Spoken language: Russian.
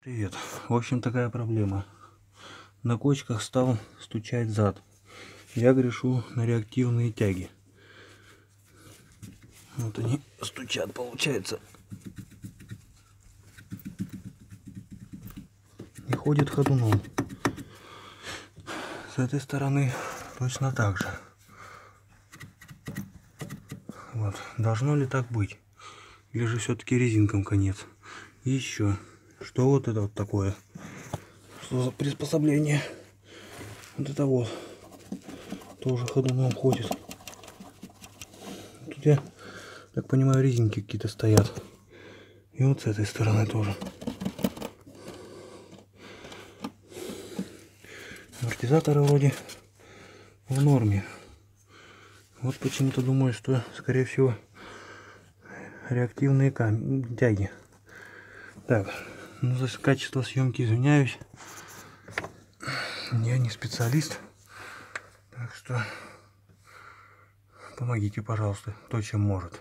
Привет. В общем, такая проблема. На кочках стал стучать зад. Я грешу на реактивные тяги. Вот они стучат, получается. И ходит ходуном. С этой стороны точно так же. Вот. Должно ли так быть? Или же все-таки резинкам конец? И еще. Что вот это вот такое? Что за приспособление? Вот это вот. Тоже ходуном ходит. Тут, я так понимаю, резинки какие-то стоят. И вот с этой стороны тоже. Амортизаторы вроде в норме. Вот почему-то думаю, что, скорее всего, реактивные тяги. Так, ну за качество съемки извиняюсь. Я не специалист. Так что помогите, пожалуйста, кто чем может.